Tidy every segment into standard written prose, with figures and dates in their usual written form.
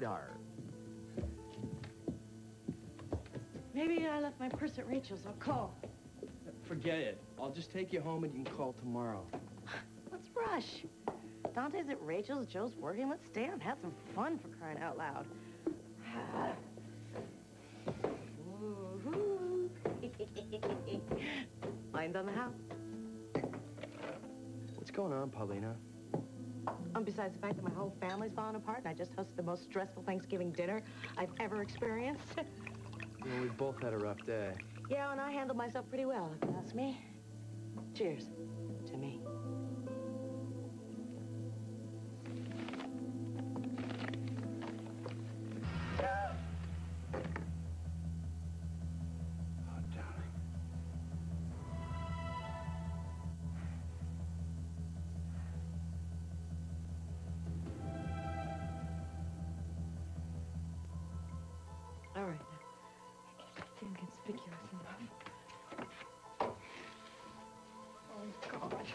radar. Maybe I left my purse at Rachel's. I'll call. Forget it. I'll just take you home and you can call tomorrow. Let's rush. Dante's at Rachel's, Joe's working. Let's stay and have some fun, for crying out loud. Mine's on the house. What's going on, Paulina? Besides the fact that my whole family's falling apart and I just hosted the most stressful Thanksgiving dinner I've ever experienced. Well, we've both had a rough day. Yeah, and I handled myself pretty well, if you ask me. Cheers to me. All right. It's inconspicuous enough. Oh, God.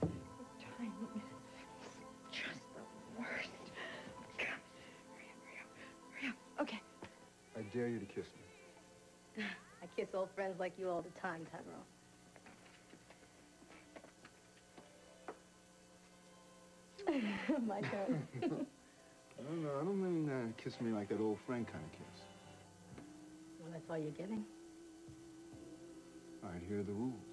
Your time is just the worst. Come. Hurry up. Okay. I dare you to kiss me. I kiss old friends like you all the time, Tyrone. My turn. I don't mean kiss me like that old friend kind of kiss. Well, that's all you're getting. All right, here are the rules.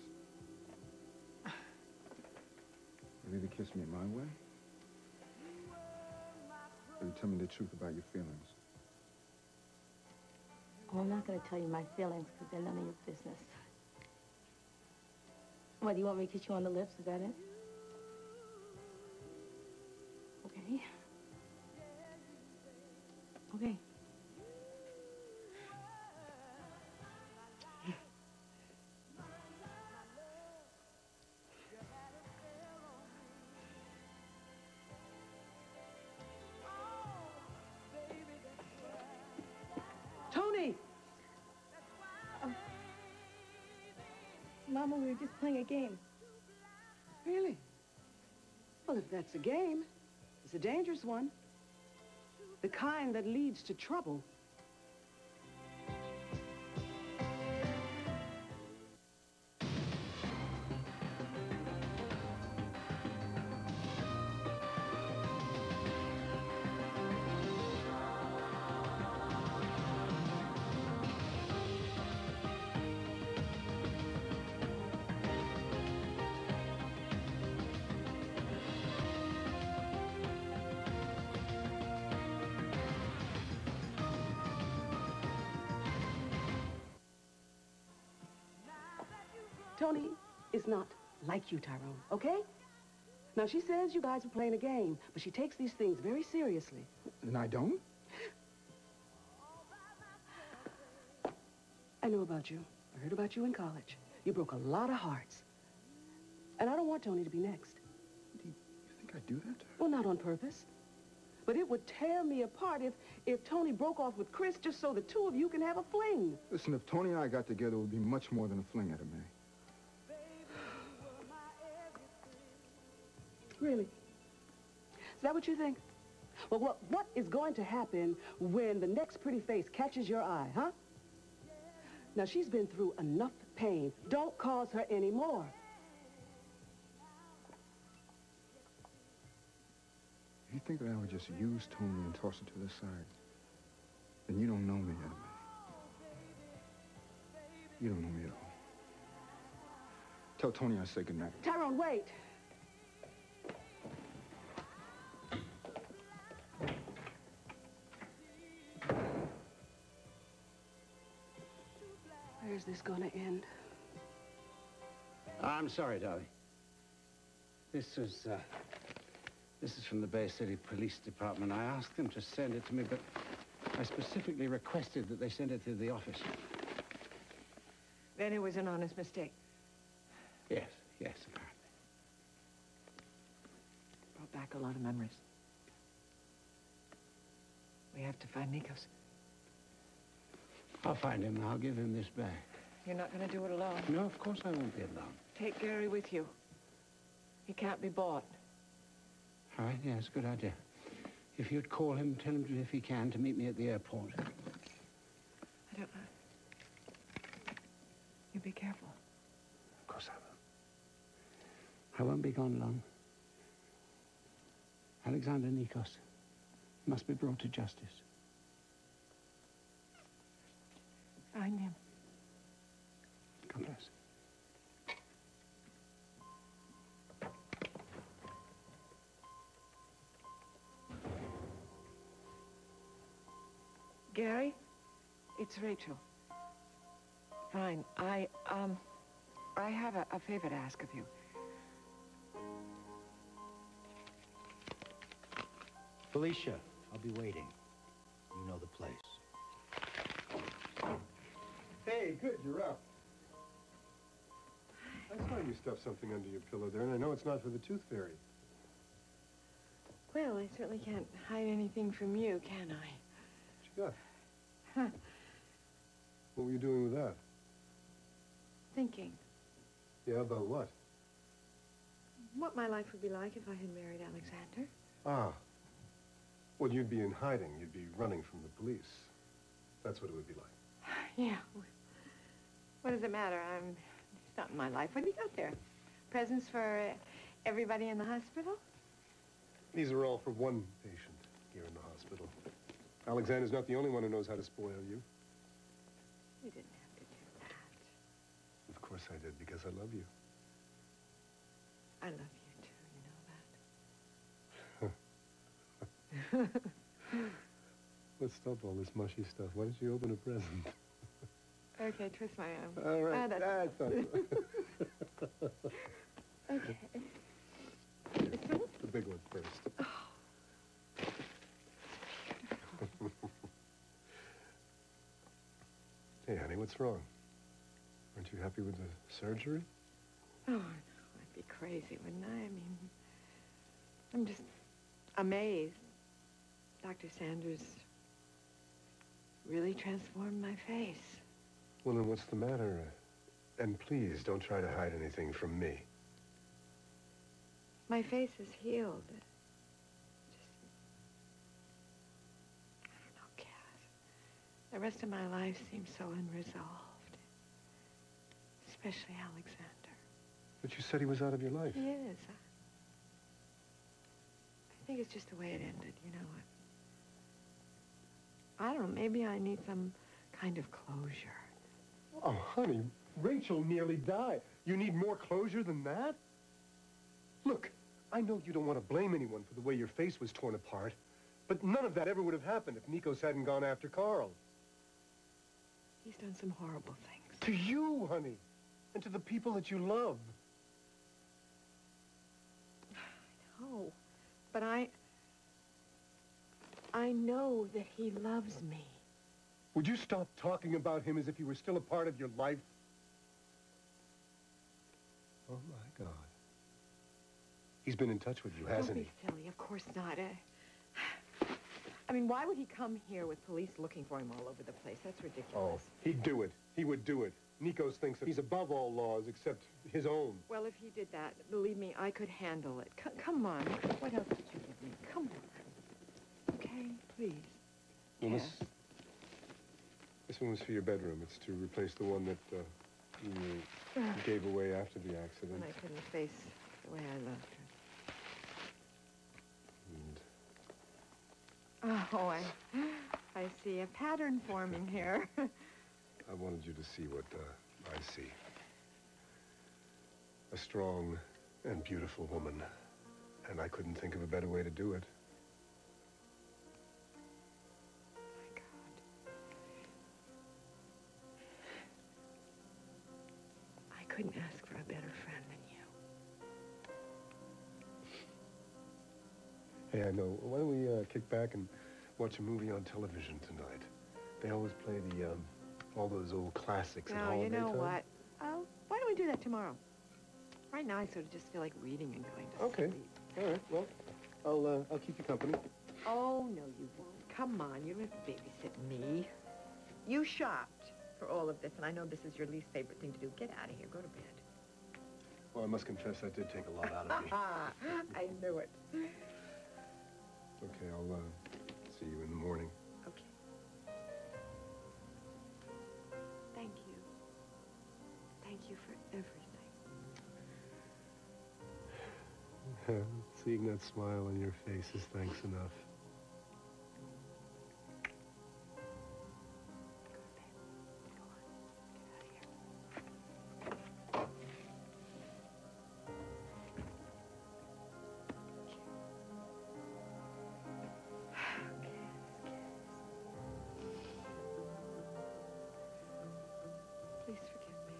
You either kiss me my way, or you tell me the truth about your feelings. Well, I'm not going to tell you my feelings because they're none of your business. What, do you want me to kiss you on the lips? Is that it? Okay. Okay. Tony! Mama, we were just playing a game. Really? Well, if that's a game, it's a dangerous one. The kind that leads to trouble. Tony is not like you, Tyrone, okay? Now, she says you guys are playing a game, but she takes these things very seriously. And I don't? I know about you. I heard about you in college. You broke a lot of hearts. And I don't want Tony to be next. You think I'd do that to her? Well, not on purpose. But it would tear me apart if Tony broke off with Chris just so the two of you can have a fling. Listen, if Tony and I got together, it would be much more than a fling at May. Really? Is that what you think? Well, what is going to happen when the next pretty face catches your eye, huh? Now, she's been through enough pain. Don't cause her any more. If you think that I would just use Tony and toss her to the side, then you don't know me, May. You don't know me at all. Tell Tony I said goodnight. Tyrone, wait. Where's this gonna end? I'm sorry, darling. This is from the Bay City Police Department. I asked them to send it to me, but I specifically requested that they send it to the office. Then it was an honest mistake. Yes, apparently. Brought back a lot of memories. We have to find Nikos. I'll find him. I'll give him this back. You're not going to do it alone. No, of course I won't be alone. Take Gary with you. He can't be bought. All right, yeah, it's a good idea. If you'd call him, tell him, if he can, to meet me at the airport. I don't know. You be careful. Of course I will. I won't be gone long. Alexander Nikos must be brought to justice. Find him. God bless. Gary, it's Rachel. Fine. I have a favor to ask of you. Felicia, I'll be waiting. You know the place. Hey, good, you're up. I saw you stuff something under your pillow there, and I know it's not for the tooth fairy. Well, I certainly can't hide anything from you, can I? What you got? Huh. What were you doing with that? Thinking Yeah, about what? what my life would be like if I had married Alexander. Ah. Well, you'd be in hiding. You'd be running from the police. That's what it would be like. Yeah. What does it matter? It's not in my life. What do you got there? Presents for everybody in the hospital? These are all for one patient here in the hospital. Alexander's not the only one who knows how to spoil you. You didn't have to do that. Of course I did, because I love you. I love you, too. You know that. Let's stop all this mushy stuff. Why don't you open a present? Okay, twist my arm. All right. That's That's all. okay. This one? The big one first. Hey, honey, what's wrong? Aren't you happy with the surgery? Oh, no, I'd be crazy, wouldn't I? I mean, I'm just amazed. Dr. Sanders really transformed my face. Well, then what's the matter? And please, don't try to hide anything from me. My face is healed. Just, I don't know, Cat. The rest of my life seems so unresolved. Especially Alexander. But you said he was out of your life. He is. I think it's just the way it ended, you know. I don't know, maybe I need some kind of closure. Oh, honey, Rachel nearly died. You need more closure than that? Look, I know you don't want to blame anyone for the way your face was torn apart, but none of that ever would have happened if Nikos hadn't gone after Carl. He's done some horrible things. To you, honey, and to the people that you love. No, but I know that he loves me. Would you stop talking about him as if he were still a part of your life? Oh, my God. He's been in touch with you, hasn't he? Don't be silly. Of course not. I mean, why would he come here with police looking for him all over the place? That's ridiculous. Oh, he'd do it. He would do it. Nikos thinks that he's above all laws except his own. Well, if he did that, believe me, I could handle it. come on. What else did you give me? Come on. Okay, please. Well, Yeah. this one was for your bedroom. It's to replace the one that you gave away after the accident. When I couldn't face the way I loved her. And Oh, I see a pattern forming here. I wanted you to see what I see. A strong and beautiful woman. And I couldn't think of a better way to do it. My God. I couldn't ask for a better friend than you. Hey, I know. Why don't we kick back and watch a movie on television tonight? They always play the, all those old classics at No, holiday you know time. what? Why don't we do that tomorrow? Right now, I sort of just feel like reading and going to Okay. sleep. All right, well, I'll keep you company. Oh, no, you won't. Come on, you don't have to babysit me. You shopped for all of this, and I know this is your least favorite thing to do. Get out of here. Go to bed. Well, I must confess, that did take a lot out of me. I knew it. Okay, I'll see you in the morning. Okay. Thank you. Thank you for everything. Seeing that smile on your face is thanks enough. Please forgive me.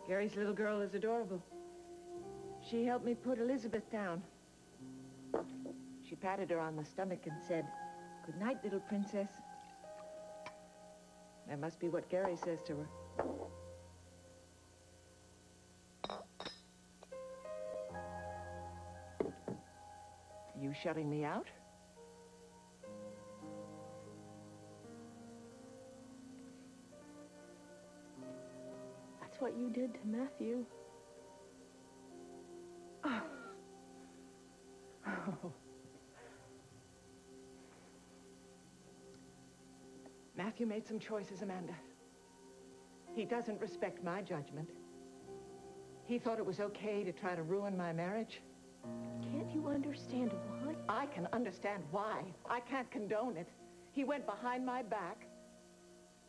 Gary's little girl is adorable. She helped me put Elizabeth down. She patted her on the stomach and said, "Good night, little princess." That must be what Gary says to her. You shutting me out? That's what you did to Matthew. Oh. Oh. Matthew made some choices, Amanda. He doesn't respect my judgment. He thought it was okay to try to ruin my marriage. Can't you understand why? I can understand why. I can't condone it. He went behind my back.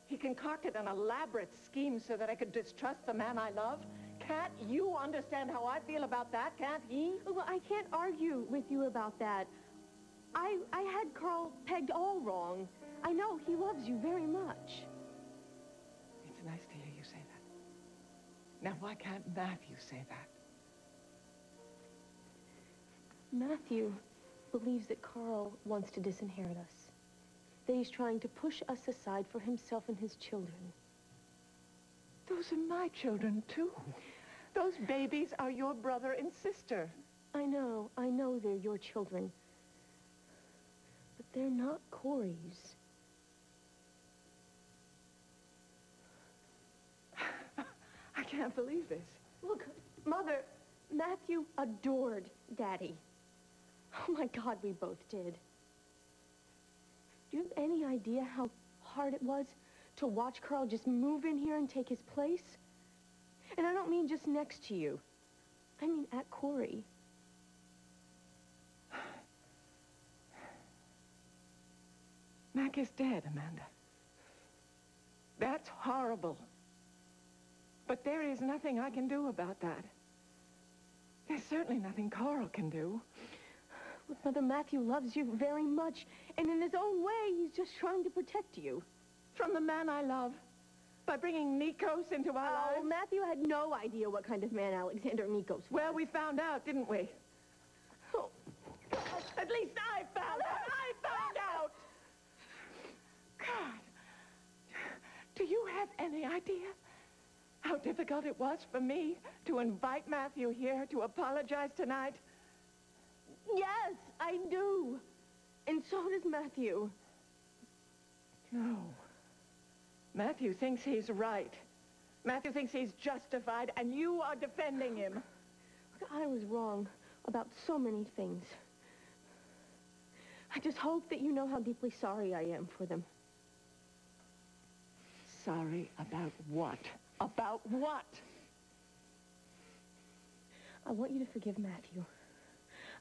He concocted an elaborate scheme so that I could distrust the man I love. Can't you understand how I feel about that? Can't he? Well, I can't argue with you about that. I had Carl pegged all wrong. I know he loves you very much. It's nice to hear you say that. Now, why can't Matthew say that? Matthew believes that Carl wants to disinherit us. That he's trying to push us aside for himself and his children. Those are my children, too. Those babies are your brother and sister. I know they're your children. But they're not Corey's. I can't believe this. Look, Mother, Matthew adored Daddy. Oh my God, we both did. Do you have any idea how hard it was to watch Carl just move in here and take his place? And I don't mean just next to you. I mean at Corey. Mac is dead, Amanda. That's horrible. But there is nothing I can do about that. There's certainly nothing Carl can do. Look, Mother, Matthew loves you very much. And in his own way, he's just trying to protect you. From the man I love. By bringing Nikos into our lives. Oh, Matthew had no idea what kind of man Alexander Nikos was. Well, we found out, didn't we? Oh, God. At least I found out. I found out. God. Do you have any idea how difficult it was for me to invite Matthew here to apologize tonight? Yes, I do. And so does Matthew. No. Matthew thinks he's right. Matthew thinks he's justified, and you are defending him. Look, I was wrong about so many things. I just hope that you know how deeply sorry I am for them. Sorry about what? About what? I want you to forgive Matthew.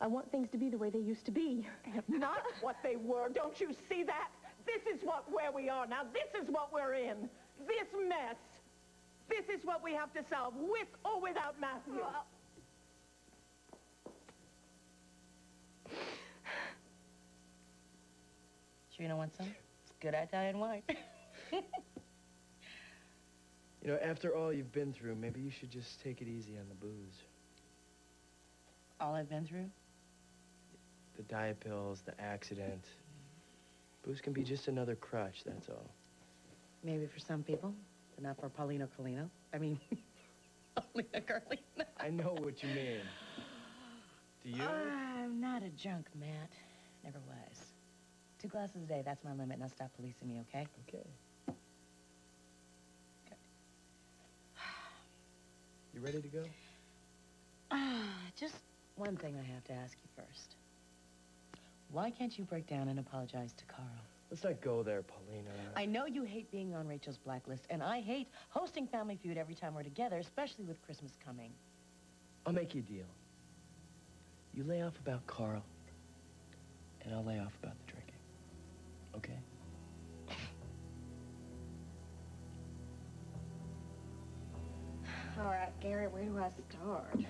I want things to be the way they used to be. Not what they were. Don't you see that? This is where we are now. This is what we're in. This mess. This is what we have to solve, with or without Matthew. Katrina want some? It's good Italian wine. You know, after all you've been through, maybe you should just take it easy on the booze. All I've been through? The diet pills, the accident. Booze can be just another crutch, that's all. Maybe for some people, but not for Paulino Colino. I mean, Paulina Carlino. I know what you mean. Do you? I'm not a junk, Matt. Never was. 2 glasses a day, that's my limit. Now stop policing me, okay? Okay. You ready to go? Just one thing I have to ask you first. Why can't you break down and apologize to Carl? Let's not go there, Paulina. I know you hate being on Rachel's blacklist, and I hate hosting Family Feud every time we're together, especially with Christmas coming. I'll make you a deal. You lay off about Carl, and I'll lay off about the drinking. Okay? All right, Gary, where do I start?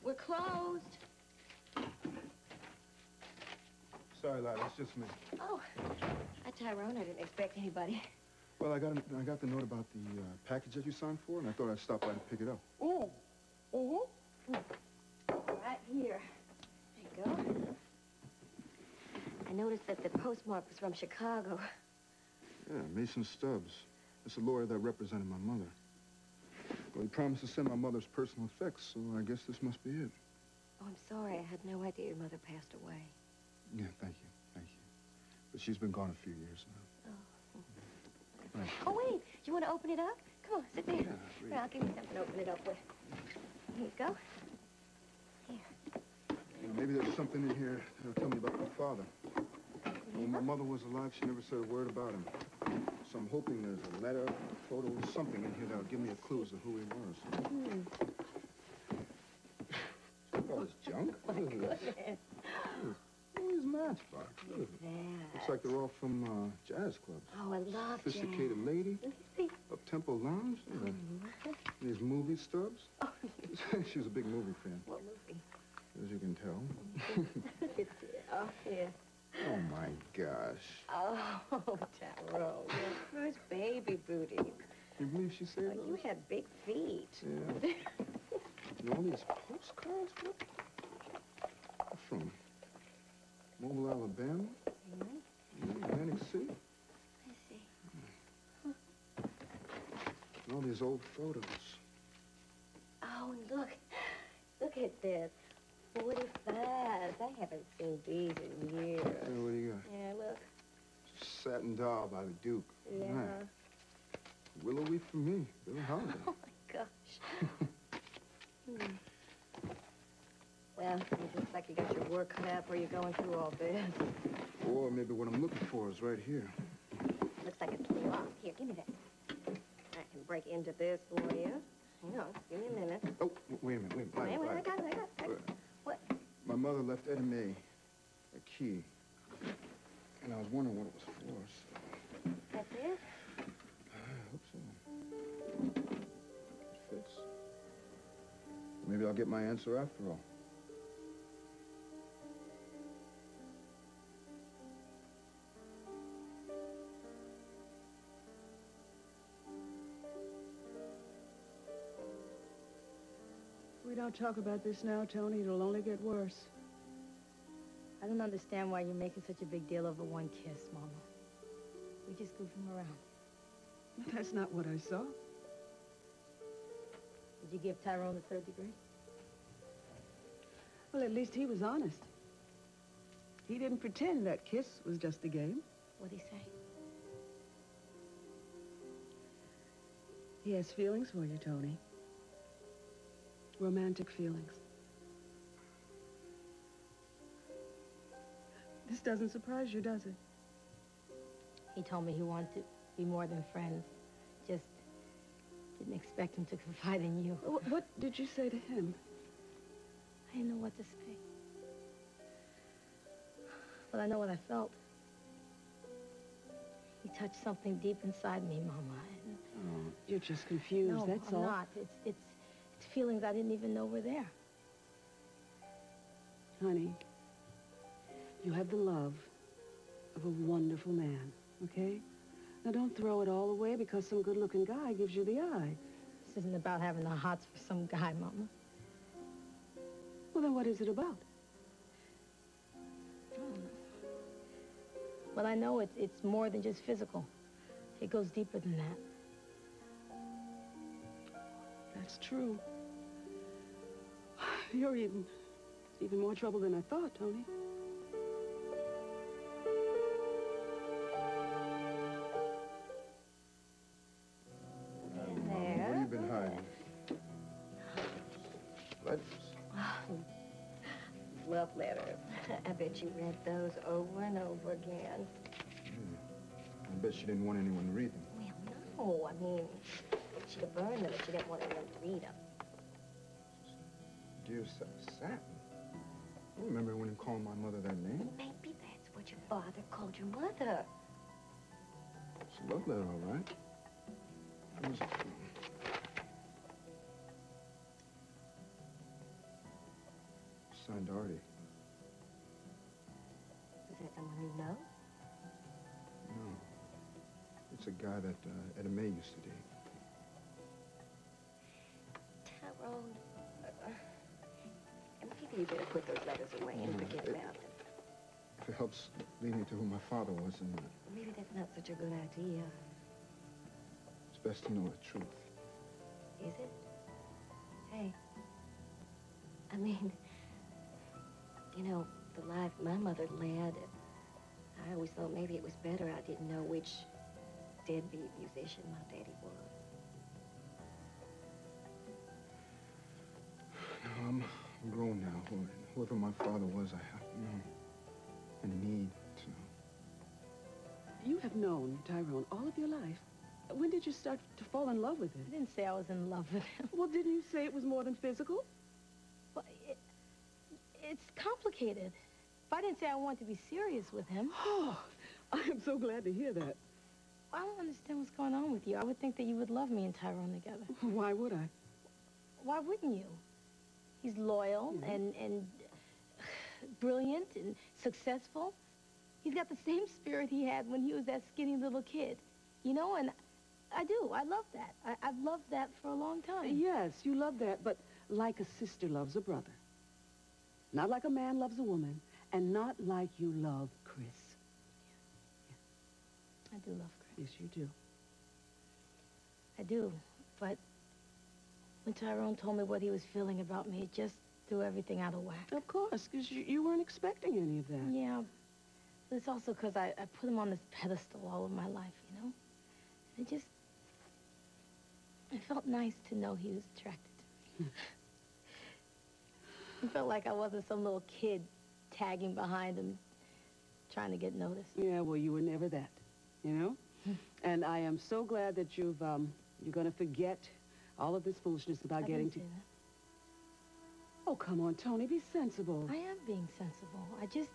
We're closed. Sorry, Lila, it's just me. Oh, hi, Tyrone. I didn't expect anybody. Well, I got the note about the package that you signed for, and I thought I'd stop by and pick it up. Oh. Right here. There you go. I noticed that the postmark was from Chicago. Yeah, Mason Stubbs. It's a lawyer that represented my mother. Well, he promised to send my mother's personal effects, so I guess this must be it. Oh, I'm sorry. I had no idea your mother passed away. Yeah, thank you. But she's been gone a few years now. Oh. Thank you. Oh, wait. You want to open it up? Come on, sit there. Yeah, Here, I'll give you something to open it up with. Here you go. Here. Maybe there's something in here that'll tell me about my father. When my mother was alive, she never said a word about him. So I'm hoping there's a letter, a photo, something in here that'll give me a clue as to who he was. Look at all this junk. What is this? All these matchbox. Looks like they're all from jazz clubs. Oh, I love jazz. Sophisticated lady. Let me see. Up-tempo lounge. These movie stubs. Oh, She's a big movie fan, what movie? as you can tell. Oh, yeah. Oh, my gosh. Oh, Tyrone, your first baby booty. You believe she saved Oh, you those? had big feet. Yeah. And all these postcards? What from? Mobile, Alabama? Atlantic City? I see. And all these old photos. Oh, and look at this. 45s. I haven't seen these in years. Hey, what do you got? Yeah, look. Satin Doll by the Duke. Yeah. Right. Willowy for me. Billie Holiday. Oh, my gosh. Well, it looks like you got your work cut out where you're going through all this. Or maybe what I'm looking for is right here. Looks like it's locked. Here, give me that. I can break into this for you. Hang on, give me a minute. Oh, wait a minute. Wait, I got it. What? My mother left Eddie Mae a key. And I was wondering what it was for, so... That's it? I hope so. It fits. Maybe I'll get my answer after all. If we don't talk about this now, Tony, it'll only get worse. I don't understand why you're making such a big deal over one kiss, Mama. We just goofing around. That's not what I saw. Did you give Tyrone the 3rd degree? Well, at least he was honest. He didn't pretend that kiss was just a game. What'd he say? He has feelings for you, Tony. Romantic feelings. This doesn't surprise you, does it? He told me he wanted to be more than friends. Just didn't expect him to confide in you. What did you say to him? I didn't know what to say. But I know what I felt. He touched something deep inside me, Mama. Oh, you're just confused, No, that's I'm all. not. It's feelings I didn't even know were there. Honey, You have the love of a wonderful man, okay? Now, don't throw it all away because some good-looking guy gives you the eye. This isn't about having the hots for some guy, Mama. Well, then what is it about? I don't know. Well, I know it's more than just physical. It goes deeper than that. That's true. You're even more trouble than I thought, Tony. What have you been hiding? Letters. Love letters. I bet you read those over and over again. I bet she didn't want anyone to read them. Well, no. I mean, she'd have burned them if she didn't want anyone to read them. Dear Satin. You remember when you called my mother that name? Maybe that's what your father called your mother. It's a love letter, all right. It was signed Artie. Is that someone you know? No. It's a guy that Etta May used to date. Tyrone, maybe you better put those letters away and forget about them. If it helps lead me to who my father was, then Maybe that's not such a good idea. it's best to know the truth. Is it? Hey. I mean, you know, the life my mother led, I always thought maybe it was better I didn't know which deadbeat musician my daddy was. No, I'm grown now. Whoever my father was, I have to know. And need to know. You have known Tyrone all of your life. When did you start to fall in love with him? I didn't say I was in love with him. Well, didn't you say it was more than physical? Well, it's complicated. If I didn't say I wanted to be serious with him... Oh, I am so glad to hear that. I don't understand what's going on with you. I would think that you would love me and Tyrone together. Why would I? Why wouldn't you? He's loyal and brilliant and successful. He's got the same spirit he had when he was that skinny little kid. You know, and I do. I love that. I've loved that for a long time. Yes, you love that, but like a sister loves a brother. Not like a man loves a woman, and not like you love Chris. I do love Chris. Yes, you do. I do. But when Tyrone told me what he was feeling about me, it just threw everything out of whack. Of course, because you weren't expecting any of that. Yeah. But it's also because I put him on this pedestal all of my life, you know? It felt nice to know he was attracted to me. It felt like I wasn't some little kid tagging behind him, trying to get noticed. Yeah, well, you were never that, you know? And I am so glad that you're going to forget all of this foolishness about getting to... Oh, come on, Tony, be sensible. I am being sensible. I just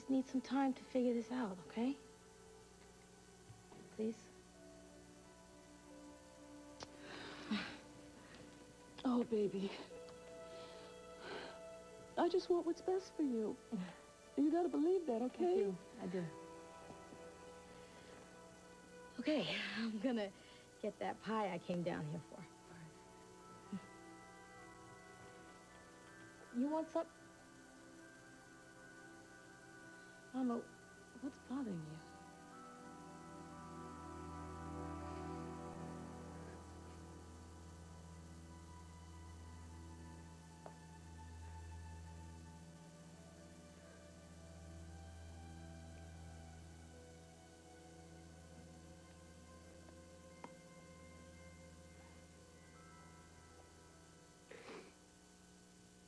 need some time to figure this out, okay? Please? Oh, baby. I just want what's best for you. You gotta believe that, okay? I do. Okay, I'm gonna get that pie I came down here for. You want some? Mama, what's bothering you?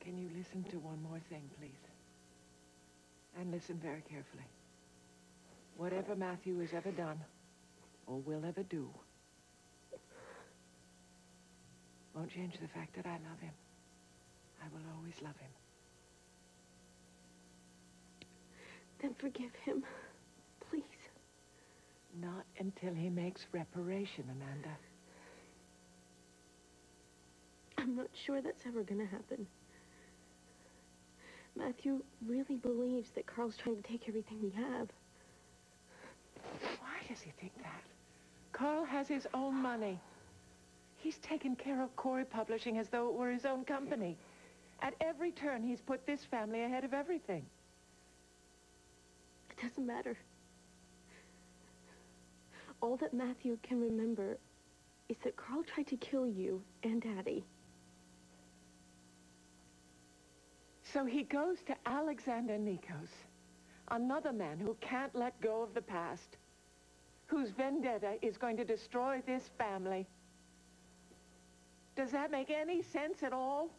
Can you listen to one more thing, please? And listen very carefully. Whatever Matthew has ever done, or will ever do, won't change the fact that I love him. I will always love him. Then forgive him, please. Not until he makes reparation, Amanda. I'm not sure that's ever gonna happen. Matthew really believes that Carl's trying to take everything we have. Why does he think that? Carl has his own money. He's taken care of Corey Publishing as though it were his own company. At every turn, he's put this family ahead of everything. It doesn't matter. All that Matthew can remember is that Carl tried to kill you and Daddy. So he goes to Alexander Nikos, another man who can't let go of the past, whose vendetta is going to destroy this family. Does that make any sense at all?